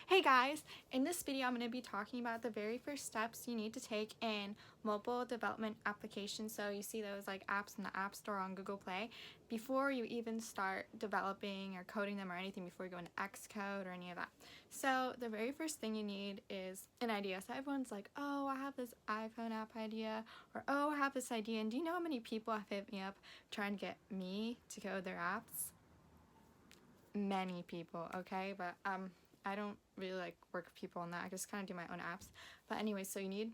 Hey guys, in this video I'm going to be talking about the very first steps you need to take in mobile development applications. So you see those like apps in the App Store on Google Play before you even start developing or coding them or anything, before you go into Xcode or any of that. So the very first thing you need is an idea. So everyone's like, oh, I have this iPhone app idea, or oh, I have this idea. And do you know how many people have hit me up trying to get me to code their apps? Many people, okay? But I don't really like work with people on that. I just kind of do my own apps. But anyway, so you need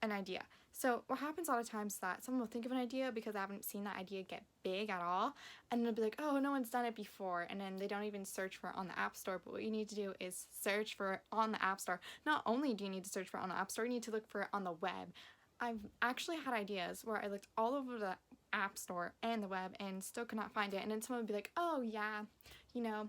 an idea. So what happens a lot of times is that someone will think of an idea because I haven't seen that idea get big at all, and they'll be like, oh, no one's done it before, and then they don't even search for it on the App Store. But what you need to do is search for it on the App Store. Not only do you need to search for it on the App Store, you need to look for it on the web. I've actually had ideas where I looked all over the App Store and the web and still could not find it, and then someone would be like, oh yeah, you know,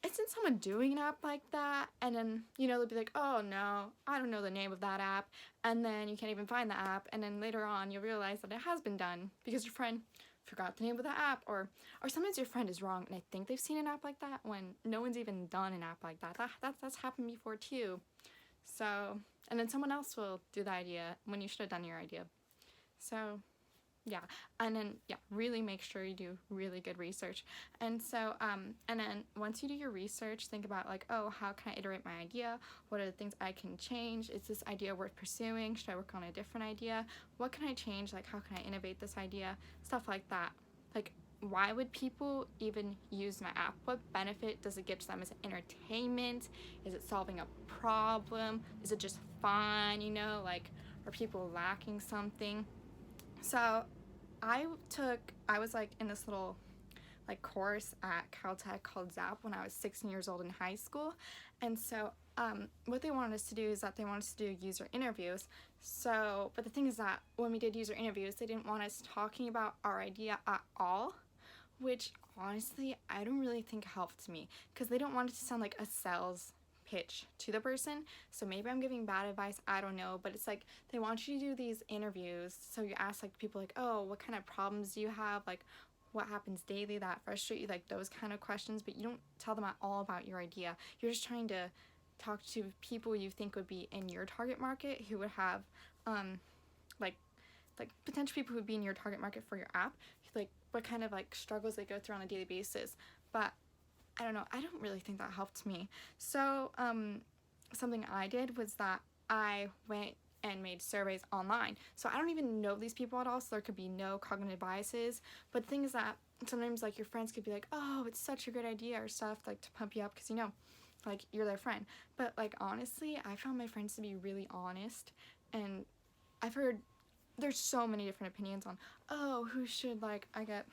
isn't someone doing an app like that? And then, they'll be like, oh no, I don't know the name of that app. And then you can't even find the app. And then later on, you'll realize that it has been done because your friend forgot the name of the app. Or sometimes your friend is wrong and I think they've seen an app like that when no one's even done an app like that. That's happened before too. So, and then someone else will do the idea when you should have done your idea. So, yeah, and then really make sure you do really good research. And so and then once you do your research, think about like, oh, how can I iterate my idea? What are the things I can change? Is this idea worth pursuing? Should I work on a different idea? What can I change? Like, how can I innovate this idea? Stuff like that. Like, why would people even use my app? What benefit does it give to them? Is it entertainment? Is it solving a problem? Is it just fun? Like, are people lacking something? So I was like in this little like course at Caltech called ZAP when I was 16 years old in high school. And so what they wanted us to do is that they wanted us to do user interviews. So, but the thing is that when we did user interviews, they didn't want us talking about our idea at all, which honestly I don't really think helped me, because they don't want it to sound like a sales pitch to the person. So maybe I'm giving bad advice, I don't know, but it's like they want you to do these interviews, so you ask like people like, oh, what kind of problems do you have, like what happens daily that frustrate you, like those kind of questions. But you don't tell them at all about your idea. You're just trying to talk to people you think would be in your target market, who would have like potential people who would be in your target market for your app, like what kind of like struggles they go through on a daily basis. But I don't know, I don't really think that helped me. So something I did was that I went and made surveys online. So I don't even know these people at all, so there could be no cognitive biases. But the thing is that sometimes like your friends could be like, oh, it's such a good idea or stuff, like to pump you up because like you're their friend. But like honestly, I found my friends to be really honest, and I've heard there's so many different opinions on, oh, who should like I get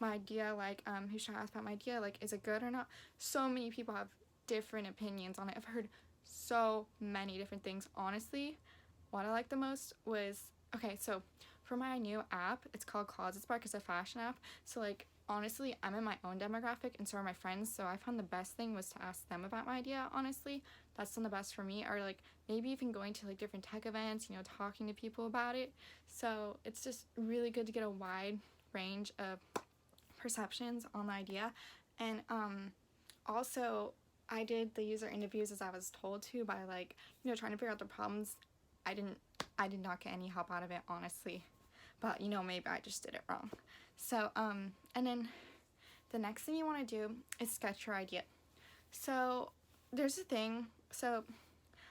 my idea, like who should I ask about my idea, like is it good or not. So many people have different opinions on it. I've heard so many different things. Honestly, what I liked the most was, okay, so for my new app, it's called Closet Spark. It's a fashion app. So like honestly, I'm in my own demographic and so are my friends, so I found the best thing was to ask them about my idea. Honestly, that's done the best for me. Or like maybe even going to like different tech events, talking to people about it. So it's just really good to get a wide range of perceptions on the idea. And also I did the user interviews as I was told to, by like trying to figure out the problems. I did not get any help out of it, honestly, but maybe I just did it wrong. So and then the next thing you want to do is sketch your idea. So there's a thing, so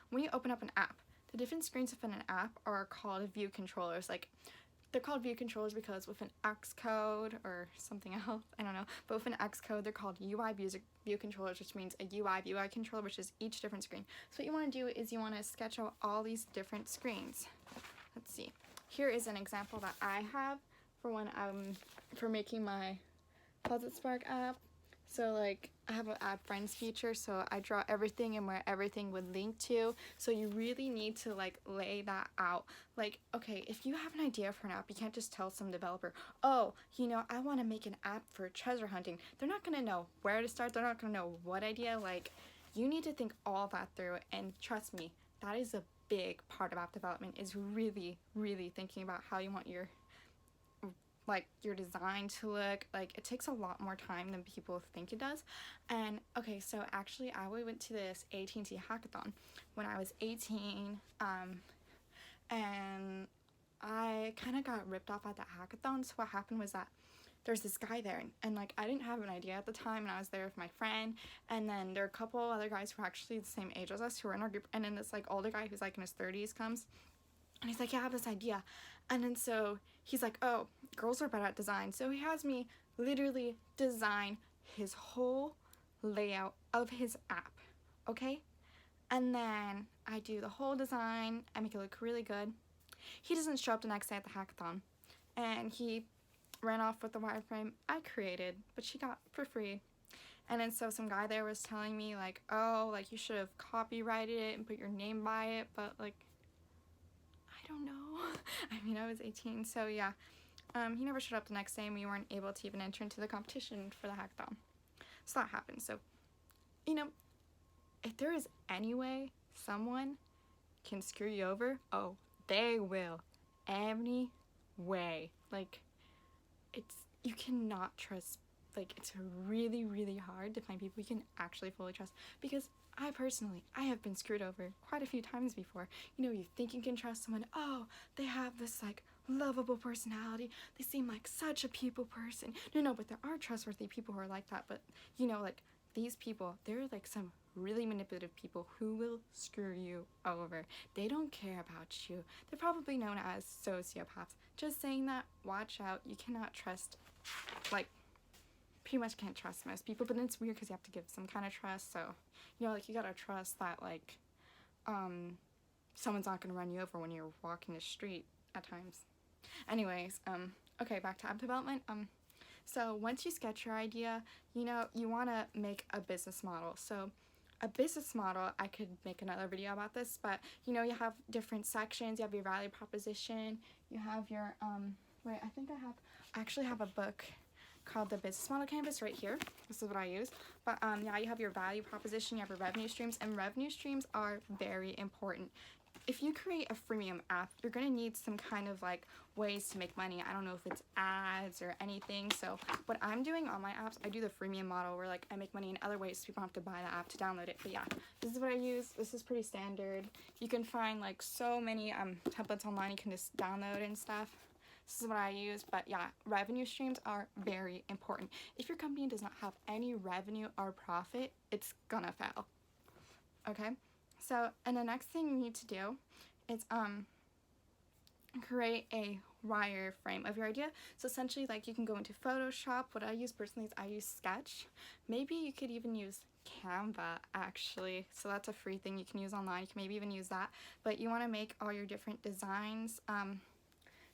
when you open up an app, the different screens within an app are called view controllers. Like, they're called view controllers because with an Xcode or something else, I don't know, but with an Xcode, they're called UI view controllers, which means a UI controller, which is each different screen. So what you want to do is you want to sketch out all these different screens. Let's see. Here is an example that I have for when for making my Closet Spark app. So like I have an add friends feature, so I draw everything and where everything would link to. So you really need to like lay that out. Like, okay, if you have an idea for an app, you can't just tell some developer, oh, I want to make an app for treasure hunting. They're not going to know where to start. They're not going to know what idea. Like, you need to think all that through, and trust me, that is a big part of app development, is really, really thinking about how you want your like your design to look. Like it takes a lot more time than people think it does. And okay, so actually I went to this AT&T hackathon when I was 18, and I kind of got ripped off at that hackathon. So what happened was that there's this guy there, and like I didn't have an idea at the time, and I was there with my friend, and then there are a couple other guys who are actually the same age as us who were in our group, and then this like older guy who's like in his 30s comes, and he's like, yeah, I have this idea. And then so he's like, oh, girls are better at design. So he has me literally design his whole layout of his app, okay? And then I do the whole design, I make it look really good. He doesn't show up the next day at the hackathon, and he ran off with the wireframe I created, but she got for free. And then so some guy there was telling me like, oh, like you should have copyrighted it and put your name by it, but like, I don't know. I mean, I was 18, so yeah. He never showed up the next day, and we weren't able to even enter into the competition for the hackathon. So that happened. So, you know, if there is any way someone can screw you over, oh, they will. Any way. Like, you cannot trust, like, it's really, really hard to find people you can actually fully trust, because I have been screwed over quite a few times before. You know, you think you can trust someone, oh, they have this, like, lovable personality, they seem like such a people person. No, but there are trustworthy people who are like that, but, you know, like, these people, they're, like, some really manipulative people who will screw you over. They don't care about you. They're probably known as sociopaths. Just saying that, watch out. You cannot trust, like, pretty much can't trust most people, but then it's weird because you have to give some kind of trust. So, you know, like, you gotta trust that, like, someone's not gonna run you over when you're walking the street at times. Anyways, okay, back to app development. So once you sketch your idea, you know, you want to make a business model. So a business model, I could make another video about this, but you know, you have different sections. You have your value proposition, you have your wait, I actually have a book called the Business Model Canvas right here. This is what I use. But yeah, you have your value proposition, you have your revenue streams, and revenue streams are very important. If you create a freemium app, you're going to need some kind of like ways to make money. I don't know if it's ads or anything. So what I'm doing on my apps, I do the freemium model where like I make money in other ways so people don't have to buy the app to download it. But yeah, this is what I use. This is pretty standard. You can find like so many templates online you can just download and stuff. This is what I use. But yeah, revenue streams are very important. If your company does not have any revenue or profit, it's gonna fail. Okay? So, and the next thing you need to do is create a wireframe of your idea. So essentially, like, you can go into Photoshop. What I use personally is I use Sketch. Maybe you could even use Canva, actually. So that's a free thing you can use online. You can maybe even use that. But you want to make all your different designs.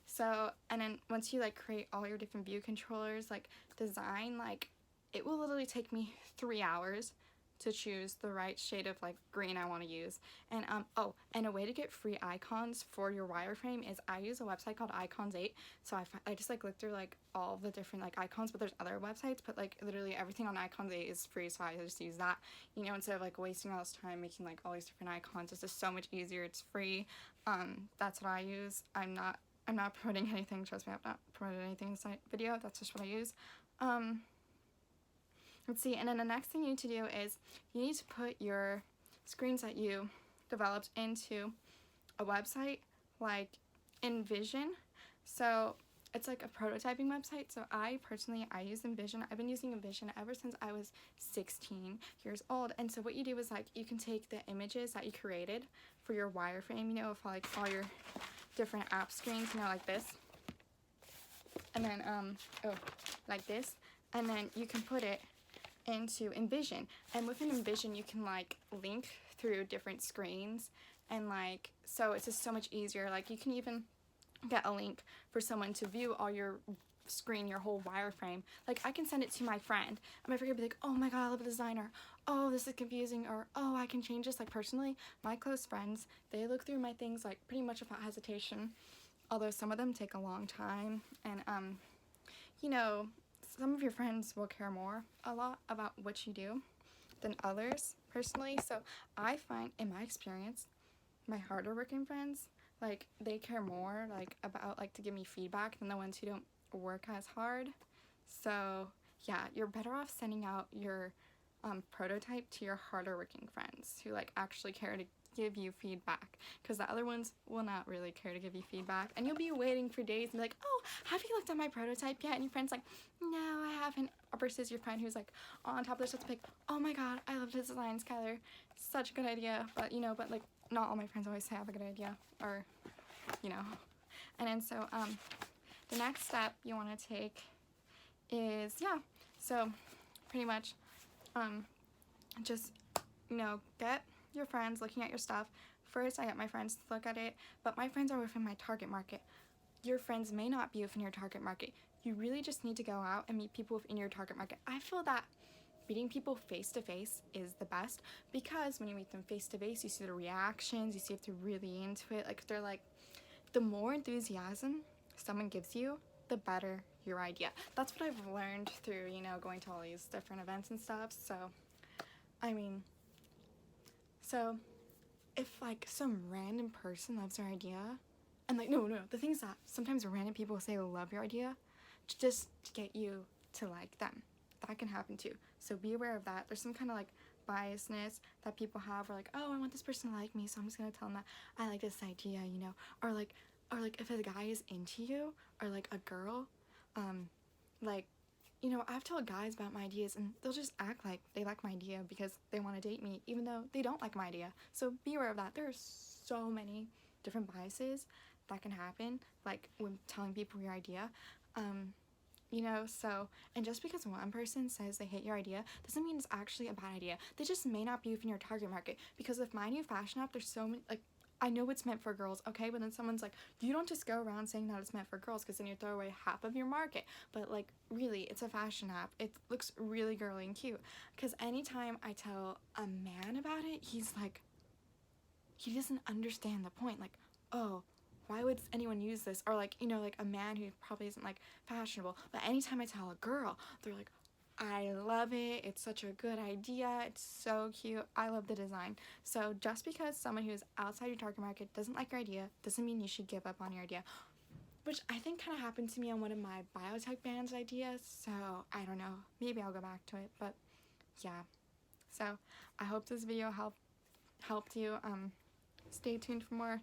So, and then once you like create all your different view controllers, like design, like it will literally take me 3 hours to choose the right shade of like green I want to use. And oh, and a way to get free icons for your wireframe is I use a website called Icons 8. So I just like look through like all the different like icons, but there's other websites, but like literally everything on Icons 8 is free, so I just use that. You know, instead of like wasting all this time making like all these different icons, it's just so much easier. It's free. That's what I use. I'm not promoting anything, trust me, I've not promoted anything in this video, that's just what I use. Let's see, and then the next thing you need to do is you need to put your screens that you developed into a website like InVision. So it's like a prototyping website. So I use InVision. I've been using InVision ever since I was 16 years old. And so what you do is like you can take the images that you created for your wireframe, you know, for like all your different app screens, you know, like this. And then like this. And then you can put it into InVision, and within InVision you can like link through different screens, and like so it's just so much easier. Like you can even get a link for someone to view all your screen, your whole wireframe. Like I can send it to my friend, and my friend can be like, oh my god, I love a designer, oh this is confusing, or oh I can change this. Like personally, my close friends, they look through my things like pretty much without hesitation, although some of them take a long time. And you know, some of your friends will care a lot about what you do than others, personally. So I find, in my experience, my harder working friends, like, they care more, like, about, like, to give me feedback than the ones who don't work as hard. So yeah, you're better off sending out your prototype to your harder working friends who like actually care to give you feedback, because the other ones will not really care to give you feedback, and you'll be waiting for days and be like, oh, have you looked at my prototype yet? And your friend's like, no, I haven't. Versus your friend who's like on top of their stuff, like, oh my god, I love this design, Skylar, such a good idea. But you know, but like not all my friends always have a good idea, or you know. And then so the next step you want to take is, yeah, so pretty much just, you know, get your friends looking at your stuff. First, I get my friends to look at it, but my friends are within my target market. Your friends may not be within your target market. You really just need to go out and meet people within your target market. I feel that meeting people face to face is the best, because when you meet them face to face, you see their reactions, you see if they're really into it. Like, if they're like, the more enthusiasm someone gives you, the better your idea. That's what I've learned through, you know, going to all these different events and stuff. So, I mean, so if like some random person loves your idea, and like, no, the thing is that sometimes random people say they love your idea just to get you to like them. That can happen too. So be aware of that. There's some kind of like biasness that people have, or like, oh, I want this person to like me, so I'm just gonna tell them that I like this idea, you know, or like if a guy is into you, or like a girl, like, you know, I've told guys about my ideas and they'll just act like they like my idea because they want to date me, even though they don't like my idea. So be aware of that. There are so many different biases that can happen, like when telling people your idea. You know, so, and just because one person says they hate your idea doesn't mean it's actually a bad idea. They just may not be within your target market. Because with my new fashion app, there's so many, like, I know it's meant for girls, okay? But then someone's like, you don't just go around saying that it's meant for girls, because then you throw away half of your market. But like, really, it's a fashion app. It looks really girly and cute. Because anytime I tell a man about it, he's like, he doesn't understand the point. Like, oh, why would anyone use this? Or like, you know, like a man who probably isn't like fashionable. But anytime I tell a girl, they're like, I love it. It's such a good idea. It's so cute. I love the design. So just because someone who's outside your target market doesn't like your idea doesn't mean you should give up on your idea. Which I think kind of happened to me on one of my biotech band's ideas. So I don't know. Maybe I'll go back to it. But yeah. So I hope this video helped you. Stay tuned for more.